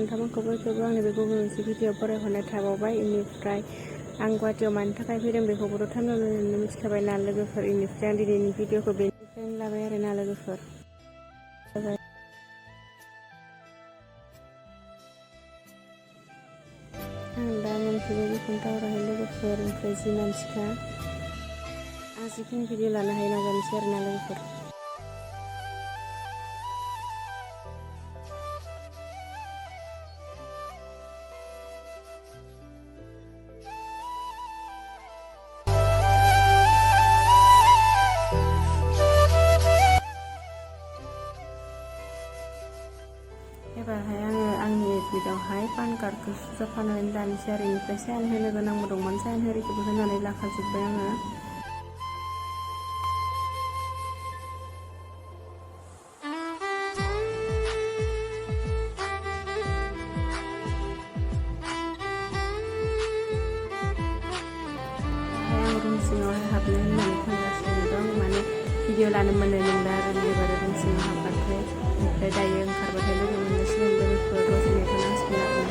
नोंथांमोनखौ बयखौबो आंनि बे गुबुन मोनसे भिडिअ फरायहरनाय थाबावबाय। बेनिफ्राय आं गुवाहाटियाव मानि थाखाय फैदों बेखौबोथ' थांनानै मिथिखाबाय ना लोगोफोर। बेनिफ्राय आं दिनैनि भिडिअखौ बेनिफ्रायनो लाबाय आरो ना लोगोफोर। आं दा मोनफैबाय बेखौनो टावाराहाय लोगोफोर। ओमफ्राय जि मानसिखा आं जिखिनि भिडिअ लानो हायो नाजानोसै आरो ना लोगोफोर। एबारहाय आङो आंनि एडमिटआवहाय पान कार्डखौ सुजाफानानै लानोसै आरो बेनिफ्राय साइन होनो गोनांबो दंमोन। साइन होरिखौबो होनानै लाखाजोब्बाय आङो। आं रुम सिङावहाय हाबनो होननानै थांगासिनो दं। माने भिडिअ लानो मोननाय नंला आरो एबार रुम सिङाव हाबबाथाय। ओमफ्राय दायो ओंखारबाथाय लोगो मोनलायसिगोन लोगोफोर। दसे नेथ'नांसिगोन आरो।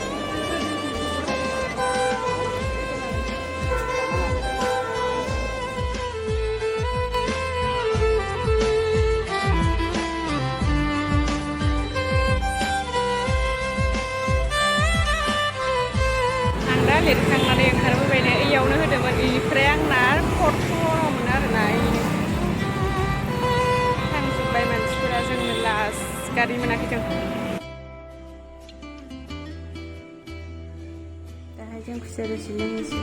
आं दा लिरखांनानै ओंखारबोबायनो इयावनो होदोंमोन। बेनिफ्राय आंना फट'मोन आरोना थांजोब्बाय मानसिफोरा। जोंनो लास्ट गारि मोनाखै जों। दाहाय जों खुसेर रोसि लोंनोसै।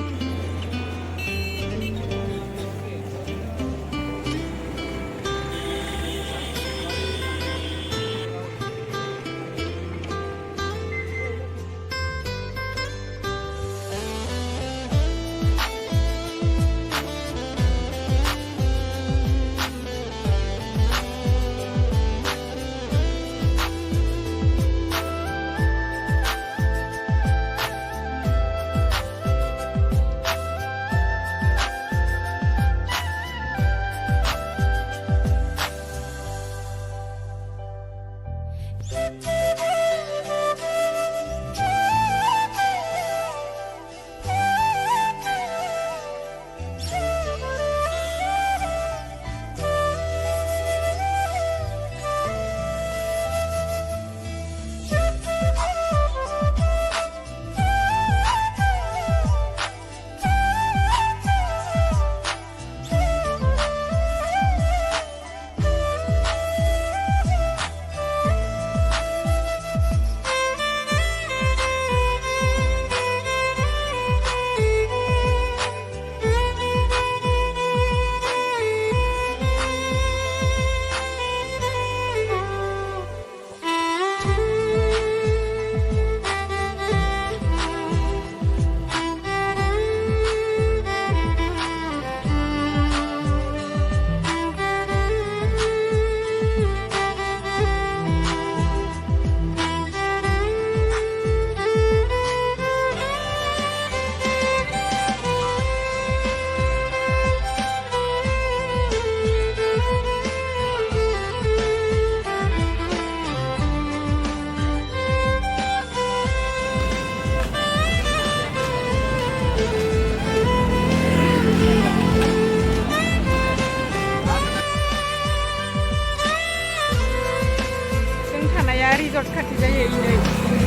रिजर्ट खाथि जायो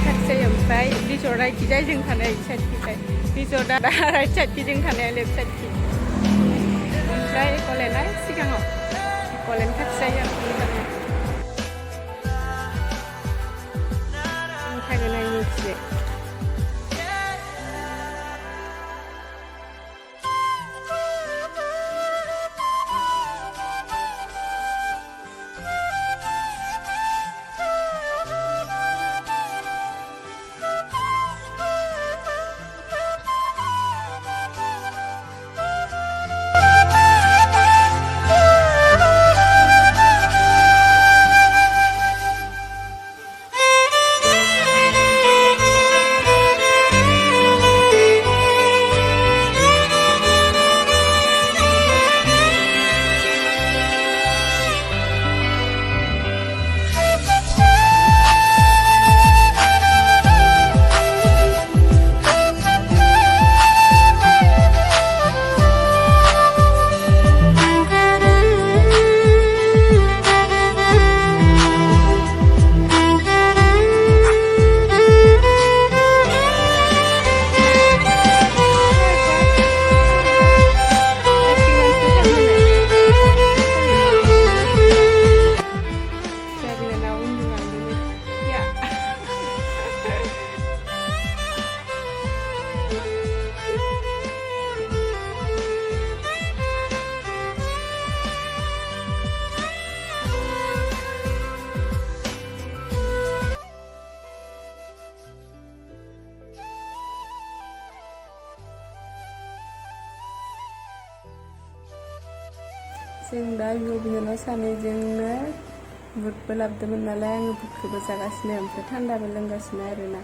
खाथि जायो। ओमफ्राय रिजर्टआ इखि जायो जों थानाया इक साइडखिजाय। रिजर्टआ दा राइट साइडखि जों थानाया लेफ्ट साइडखि। ओमफ्राय एक'लेन्डआ सिगाङाव। एक'लेन्ड खाथि जायो आरो थागोन आं मिथियो। जों दा बिब' बिनानाव सानैजोंनो बुटबो लाबोदोंमोन नालाय आङो बुटखौबो जागासिनो ओमफ्राय थान्दाबो लोंगासिनो आरोना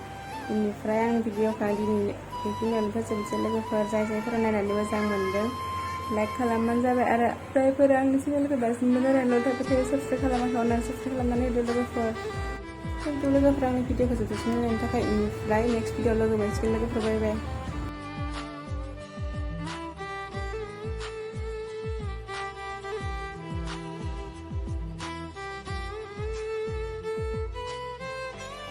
बेनिफ्राय आं भिडिअखौ दिनै बेखिनियावनो फोजोबनोसै लोगोफोर जायफोरा नायनानै मोजां मोनदों लाइक खालामबानो जाबाय आरो जायफोरा आंनि चेनेलखौ दासिमबो नायनानै थाबाय थायो साबस्क्राइब खालामाखै अननानै साबस्क्राइब खालामनानै होदो लोगोफोर थेंक इउ लोगोफोर आंनि भिडिअखौ जोबजासिम नायनायनि थाखाय बेनिफ्राय नेक्स्ट भिडिअ लोगो मोनसिगोन लोगोफोर बाय बाय